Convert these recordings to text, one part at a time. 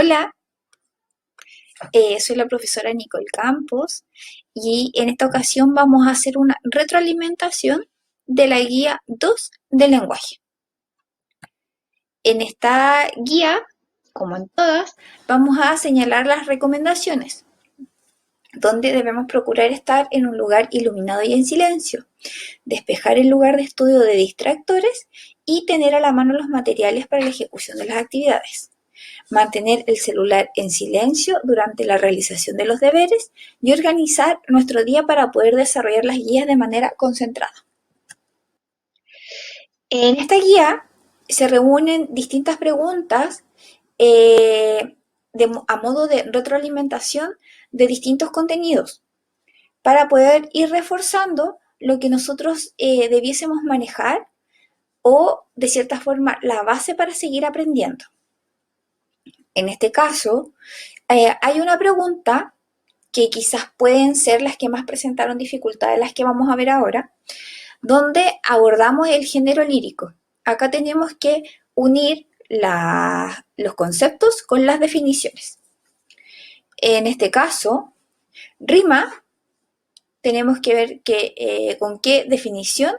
Hola, soy la profesora Nicole Campos y en esta ocasión vamos a hacer una retroalimentación de la guía 2 del lenguaje. En esta guía, como en todas, vamos a señalar las recomendaciones, donde debemos procurar estar en un lugar iluminado y en silencio, despejar el lugar de estudio de distractores y tener a la mano los materiales para la ejecución de las actividades. Mantener el celular en silencio durante la realización de los deberes y organizar nuestro día para poder desarrollar las guías de manera concentrada. En esta guía se reúnen distintas preguntas a modo de retroalimentación de distintos contenidos para poder ir reforzando lo que nosotros debiésemos manejar o, de cierta forma, la base para seguir aprendiendo. En este caso, hay una pregunta que quizás pueden ser las que más presentaron dificultades, las que vamos a ver ahora, donde abordamos el género lírico. Acá tenemos que unir los conceptos con las definiciones. En este caso, rima, tenemos que ver con qué definición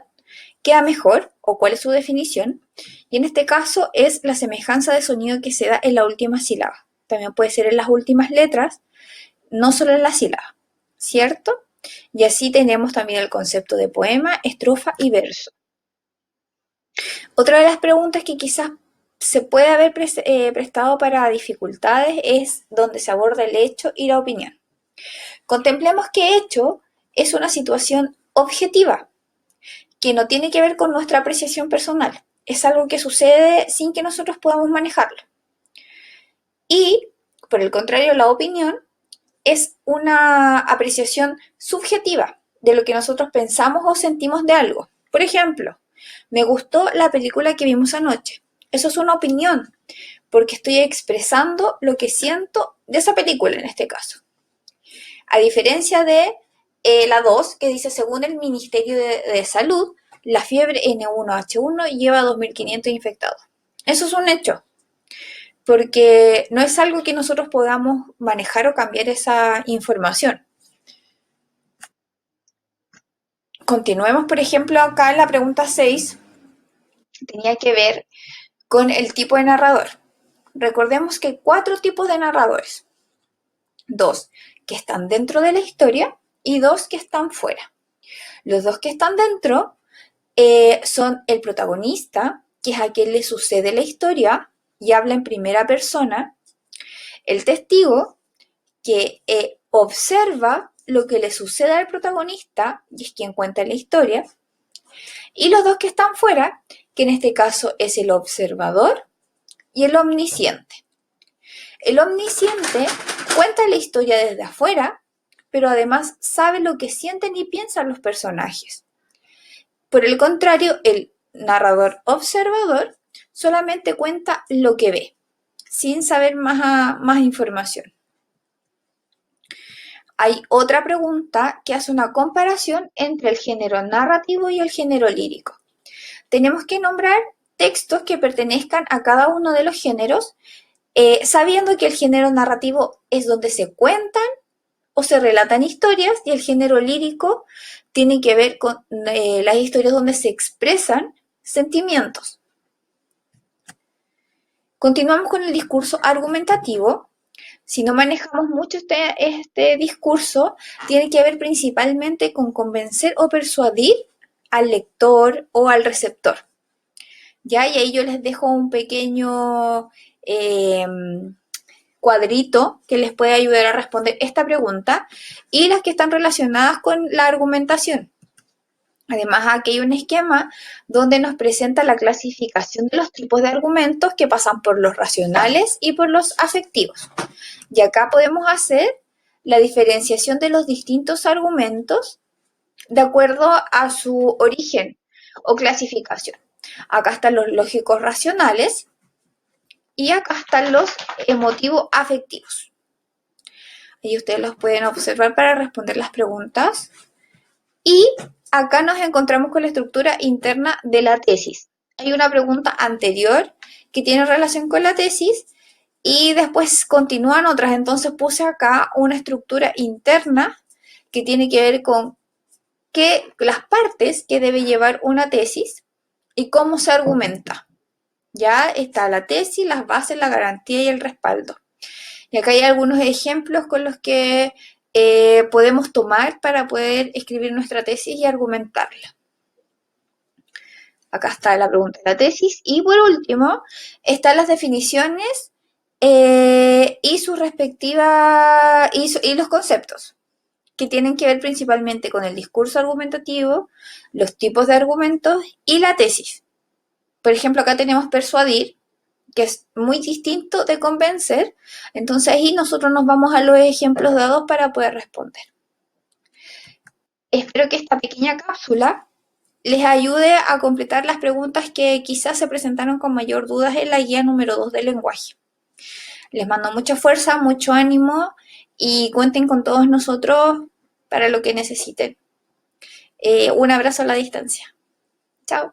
queda mejor o cuál es su definición. Y en este caso es la semejanza de sonido que se da en la última sílaba. También puede ser en las últimas letras, no solo en la sílaba, ¿cierto? Y así tenemos también el concepto de poema, estrofa y verso. Otra de las preguntas que quizás se puede haber prestado para dificultades es donde se aborda el hecho y la opinión. Contemplemos que hecho es una situación objetiva, que no tiene que ver con nuestra apreciación personal. Es algo que sucede sin que nosotros podamos manejarlo. Y, por el contrario, la opinión es una apreciación subjetiva de lo que nosotros pensamos o sentimos de algo. Por ejemplo, me gustó la película que vimos anoche. Eso es una opinión, porque estoy expresando lo que siento de esa película en este caso. A diferencia de la 2, que dice, según el Ministerio de Salud, la fiebre N1H1 lleva a 2.500 infectados. Eso es un hecho, porque no es algo que nosotros podamos manejar o cambiar esa información. Continuemos, por ejemplo, acá en la pregunta 6, tenía que ver con el tipo de narrador. Recordemos que hay 4 tipos de narradores. 2 que están dentro de la historia y 2 que están fuera. Los 2 que están dentro son el protagonista, que es a quien le sucede la historia y habla en primera persona, el testigo, que observa lo que le sucede al protagonista y es quien cuenta la historia, y los 2 que están fuera, que en este caso es el observador y el omnisciente. El omnisciente cuenta la historia desde afuera, pero además sabe lo que sienten y piensan los personajes. Por el contrario, el narrador observador solamente cuenta lo que ve, sin saber más información. Hay otra pregunta que hace una comparación entre el género narrativo y el género lírico. Tenemos que nombrar textos que pertenezcan a cada uno de los géneros, sabiendo que el género narrativo es donde se cuentan o se relatan historias y el género lírico tiene que ver con las historias donde se expresan sentimientos. Continuamos con el discurso argumentativo. Si no manejamos mucho este discurso, tiene que ver principalmente con convencer o persuadir al lector o al receptor. ¿Ya? Y ahí yo les dejo un pequeño cuadrito que les puede ayudar a responder esta pregunta y las que están relacionadas con la argumentación. Además, aquí hay un esquema donde nos presenta la clasificación de los tipos de argumentos que pasan por los racionales y por los afectivos. Y acá podemos hacer la diferenciación de los distintos argumentos de acuerdo a su origen o clasificación. Acá están los lógicos racionales y acá están los emotivos afectivos. Ahí ustedes los pueden observar para responder las preguntas. Y acá nos encontramos con la estructura interna de la tesis. Hay una pregunta anterior que tiene relación con la tesis y después continúan otras. Entonces puse acá una estructura interna que tiene que ver con las partes que debe llevar una tesis y cómo se argumenta. Ya está la tesis, las bases, la garantía y el respaldo. Y acá hay algunos ejemplos con los que podemos tomar para poder escribir nuestra tesis y argumentarla. Acá está la pregunta de la tesis. Y por último, están las definiciones y sus respectivas y los conceptos, que tienen que ver principalmente con el discurso argumentativo, los tipos de argumentos y la tesis. Por ejemplo, acá tenemos persuadir, que es muy distinto de convencer. Entonces ahí nosotros nos vamos a los ejemplos dados para poder responder. Espero que esta pequeña cápsula les ayude a completar las preguntas que quizás se presentaron con mayor dudas en la guía número 2 del lenguaje. Les mando mucha fuerza, mucho ánimo y cuenten con todos nosotros para lo que necesiten. Un abrazo a la distancia. Chao.